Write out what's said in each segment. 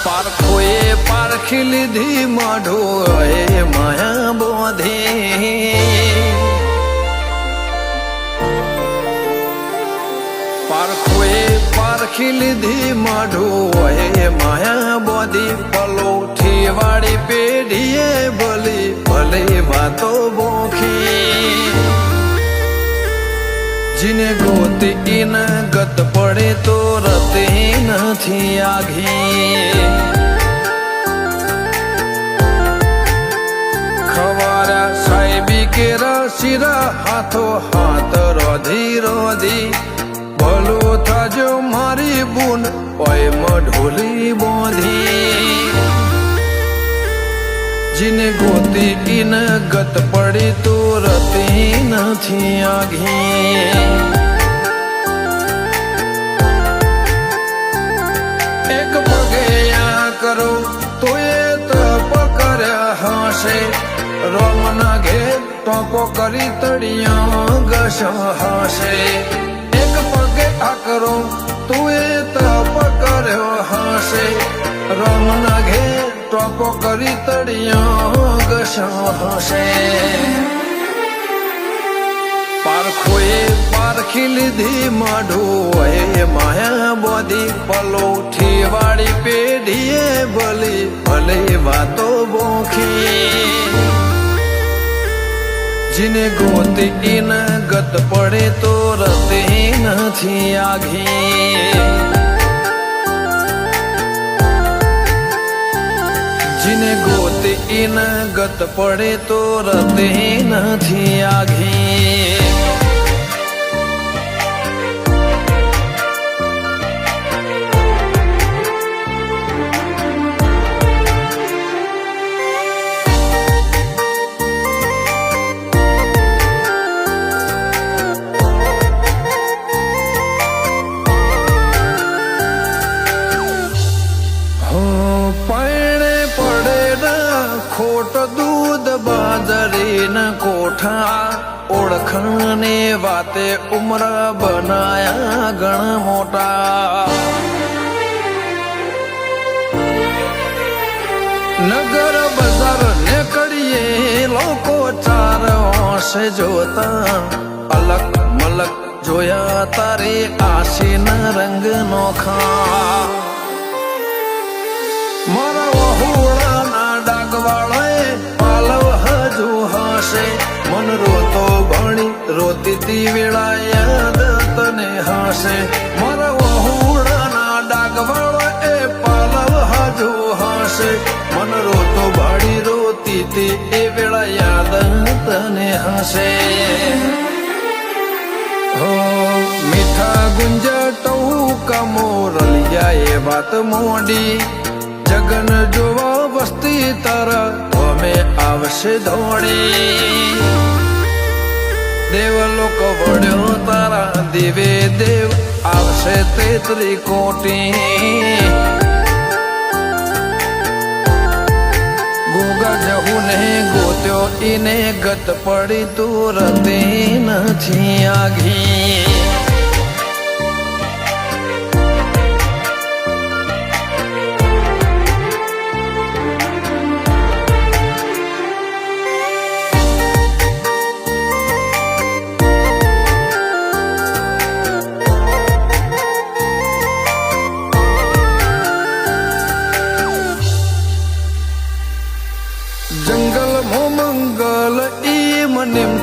પારખોએ પારખી લીધી માઢો એ માયા બોધે પારખોએ પારખી લીધી માઢો એ માયા બોધી પલોઠી વાળી પેઢીએ ભલી ભલે વાતો બોખી जिने गोती इन गत पड़े तो रते नहीं आघी खवारा साहेबी के रसीरा हाथो हाथ रोधी रोधी भलो था जो मारी बून ओए मढोली बोधी जिने गोती इन गत पड़ी तो रते नहीं आघी एक पगया करो तो ये तप कर हासे रोम ना घे टोपो करी तड़िया गश हासे एक पगे आ करो तो ये तप कर हासे रोम ना घे टोपो करी तड़िया गशासे पारखोए पारखी લીધી માઢો એ માયા બોધી પલોઠી વાળી પેઢીએ ભલી ભલે વાતો બોખી जिने गोती इन गत पड़े तो रते नहीं आघी जिने गोती इन गत पड़े तो रते नहीं आघी खोट दूध बाजरी न कोठा ओळखने वाते उम्र बनाया गण मोटा नगर बाजार ने कड़िए लोको चार से जोता अलग मलक जोया तारे आशी न रंग नोखा मारा वहुड़ा ना डागवाड़े पालव हजू हासे मन रोतो भणी रोती ती वेळा याद तने हासे मारा वहुड़ा ना डागवाड़े पालव हजू हासे मन रोतो भणी रोती ती ए वेळा याद तने हासे हो मीठा गुंजटू कमो रलिया ए बात मोडी जगन जोवा वस्ती तारा हमें आवश्य दौड़ी देवलोक वड्यो तारा दिवे देव आवश्य तेतरी कोटी गोगा जहू ने गोत्यो इने गत पड़ी तू रते नहीं आघी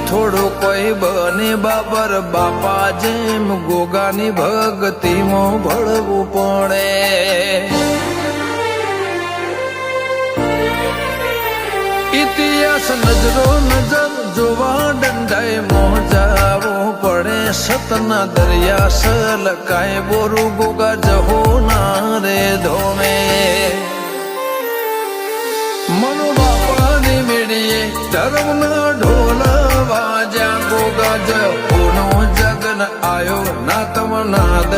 થોડો કોઈ બને બાબર બાપા જેમ ગોગાની ભક્તિમાં ભળવું પડે ઇતિહાસ નજરો નજર જોવા દંડાએ મોજાવું પડે સતના દરિયા સલકાય બોરુ ગોગા જહો ના રે ધોમે મનો બાપાની મેળીએ ધર્મના ઢોલ વાજ્યા ગોગા જહોનો જગન આયો ના તમનાદ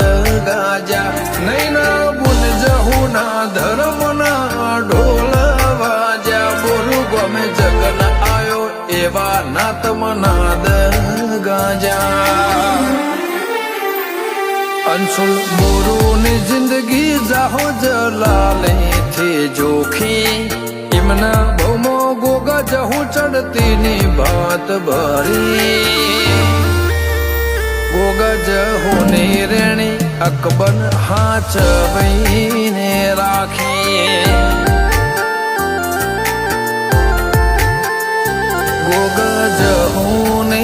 ગાજા નહીં ના બુન જહુના ધર્મના ઢોલ વાજ્યા બોરુ ગમે જગન આયો એવા ના તમનાદ ગાજા અંશુલ બોરુની જિંદગી જાહો જલાલે થી જોખી એમના ભૌમો ગોગા જહું ચડતીની ભાત ભરી ગોગા જહુની રેણી અકબર હાચવીને રાખી ગોગા જહુને